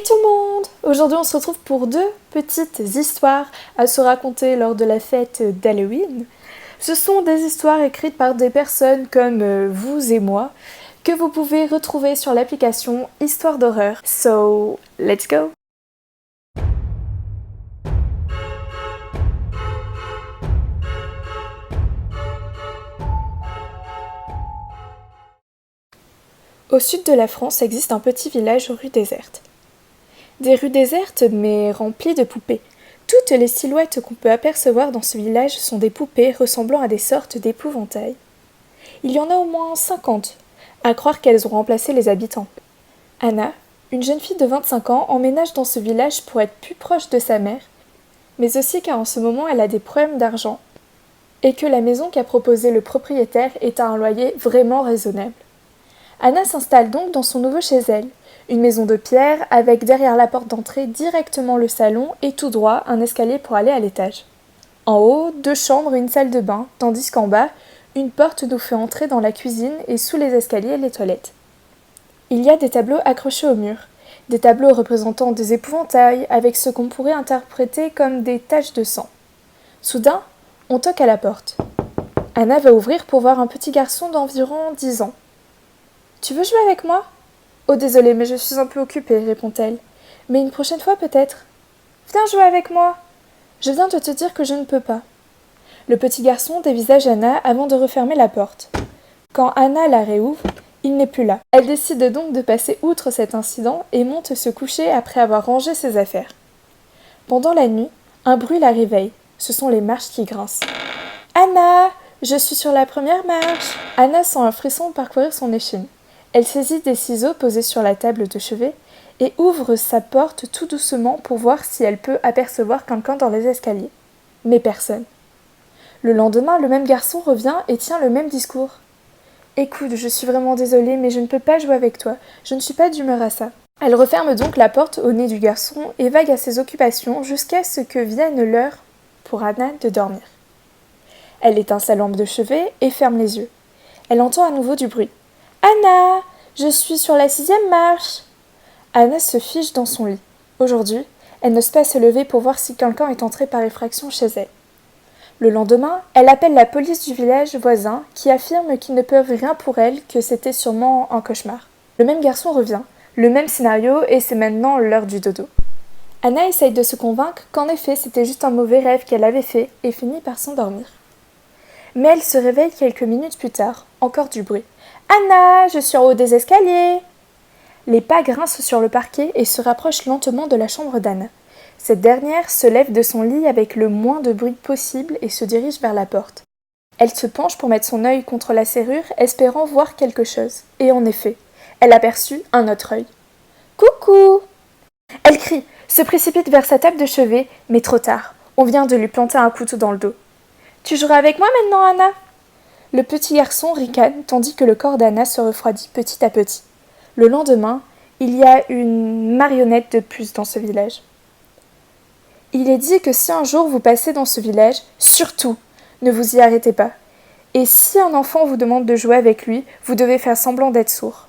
Hey tout le monde! Aujourd'hui on se retrouve pour deux petites histoires à se raconter lors de la fête d'Halloween. Ce sont des histoires écrites par des personnes comme vous et moi que vous pouvez retrouver sur l'application Histoire d'horreur. So, let's go! Au sud de la France existe un petit village aux rues désertes. Des rues désertes mais remplies de poupées. Toutes les silhouettes qu'on peut apercevoir dans ce village sont des poupées ressemblant à des sortes d'épouvantails. Il y en a au moins 50, à croire qu'elles ont remplacé les habitants. Anna, une jeune fille de 25 ans, emménage dans ce village pour être plus proche de sa mère, mais aussi car en ce moment elle a des problèmes d'argent, et que la maison qu'a proposée le propriétaire est à un loyer vraiment raisonnable. Anna s'installe donc dans son nouveau chez elle, une maison de pierre avec derrière la porte d'entrée directement le salon et tout droit un escalier pour aller à l'étage. En haut, 2 chambres et une salle de bain, tandis qu'en bas, une porte nous fait entrer dans la cuisine et sous les escaliers les toilettes. Il y a des tableaux accrochés au mur, des tableaux représentant des épouvantails avec ce qu'on pourrait interpréter comme des taches de sang. Soudain, on toque à la porte. Anna va ouvrir pour voir un petit garçon d'environ 10 ans. « Tu veux jouer avec moi ?»« Oh désolée, mais je suis un peu occupée, répond-elle. Mais une prochaine fois peut-être. Viens jouer avec moi. Je viens de te dire que je ne peux pas. Le petit garçon dévisage Anna avant de refermer la porte. Quand Anna la réouvre, il n'est plus là. Elle décide donc de passer outre cet incident et monte se coucher après avoir rangé ses affaires. Pendant la nuit, un bruit la réveille. Ce sont les marches qui grincent. « Anna, je suis sur la première marche !» Anna sent un frisson parcourir son échine. Elle saisit des ciseaux posés sur la table de chevet et ouvre sa porte tout doucement pour voir si elle peut apercevoir quelqu'un dans les escaliers. Mais personne. Le lendemain, le même garçon revient et tient le même discours. « Écoute, je suis vraiment désolée, mais je ne peux pas jouer avec toi. Je ne suis pas d'humeur à ça. » Elle referme donc la porte au nez du garçon et vague à ses occupations jusqu'à ce que vienne l'heure pour Anna de dormir. Elle éteint sa lampe de chevet et ferme les yeux. Elle entend à nouveau du bruit. « Anna, je suis sur la 6e marche !» Anna se fige dans son lit. Aujourd'hui, elle n'ose pas se lever pour voir si quelqu'un est entré par effraction chez elle. Le lendemain, elle appelle la police du village voisin qui affirme qu'ils ne peuvent rien pour elle, que c'était sûrement un cauchemar. Le même garçon revient, le même scénario et c'est maintenant l'heure du dodo. Anna essaye de se convaincre qu'en effet c'était juste un mauvais rêve qu'elle avait fait et finit par s'endormir. Mais elle se réveille quelques minutes plus tard, encore du bruit. « Anna, je suis en haut des escaliers !» Les pas grincent sur le parquet et se rapprochent lentement de la chambre d'Anna. Cette dernière se lève de son lit avec le moins de bruit possible et se dirige vers la porte. Elle se penche pour mettre son œil contre la serrure, espérant voir quelque chose. Et en effet, elle aperçut un autre œil. « Coucou !» Elle crie, se précipite vers sa table de chevet, mais trop tard. On vient de lui planter un couteau dans le dos. « Tu joueras avec moi maintenant, Anna ?» Le petit garçon ricane, tandis que le corps d'Anna se refroidit petit à petit. Le lendemain, il y a une marionnette de plus dans ce village. Il est dit que si un jour vous passez dans ce village, surtout, ne vous y arrêtez pas. Et si un enfant vous demande de jouer avec lui, vous devez faire semblant d'être sourd.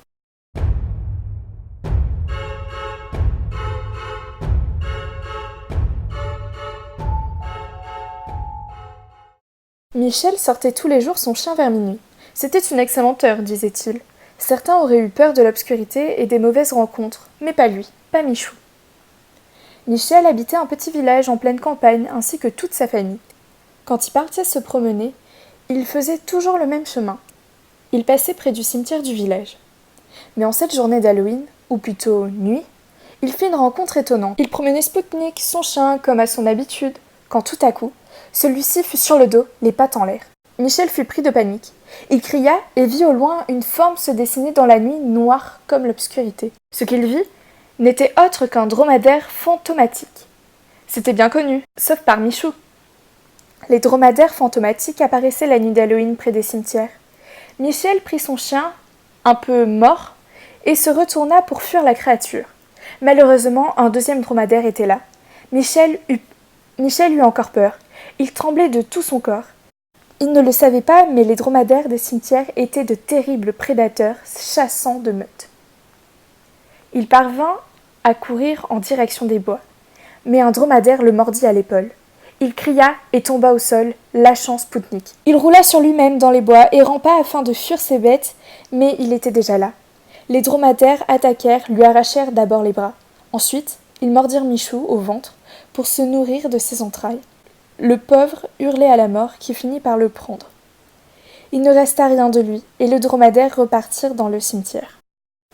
Michel sortait tous les jours son chien vers minuit. C'était une excellente heure, disait-il. Certains auraient eu peur de l'obscurité et des mauvaises rencontres, mais pas lui, pas Michou. Michel habitait un petit village en pleine campagne, ainsi que toute sa famille. Quand il partait se promener, il faisait toujours le même chemin. Il passait près du cimetière du village. Mais en cette journée d'Halloween, ou plutôt nuit, il fit une rencontre étonnante. Il promenait Spoutnik, son chien, comme à son habitude, quand tout à coup, celui-ci fut sur le dos, les pattes en l'air. Michel fut pris de panique. Il cria et vit au loin une forme se dessiner dans la nuit noire comme l'obscurité. Ce qu'il vit n'était autre qu'un dromadaire fantomatique. C'était bien connu, sauf par Michou. Les dromadaires fantomatiques apparaissaient la nuit d'Halloween près des cimetières. Michel prit son chien, un peu mort, et se retourna pour fuir la créature. Malheureusement, un deuxième dromadaire était là. Michel eut encore peur. Il tremblait de tout son corps. Il ne le savait pas, mais les dromadaires des cimetières étaient de terribles prédateurs chassant de meutes. Il parvint à courir en direction des bois. Mais un dromadaire le mordit à l'épaule. Il cria et tomba au sol, lâchant Spoutnik. Il roula sur lui-même dans les bois et rampa afin de fuir ces bêtes, mais il était déjà là. Les dromadaires attaquèrent, lui arrachèrent d'abord les bras. Ensuite, ils mordirent Michou au ventre pour se nourrir de ses entrailles. Le pauvre hurlait à la mort qui finit par le prendre. Il ne resta rien de lui et les dromadaires repartirent dans le cimetière.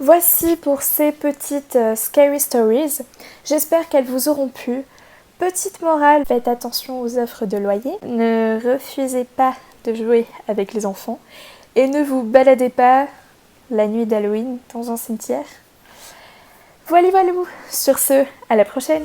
Voici pour ces petites scary stories. J'espère qu'elles vous auront plu. Petite morale, faites attention aux offres de loyer. Ne refusez pas de jouer avec les enfants. Et ne vous baladez pas la nuit d'Halloween dans un cimetière. Voilà. Sur ce, à la prochaine.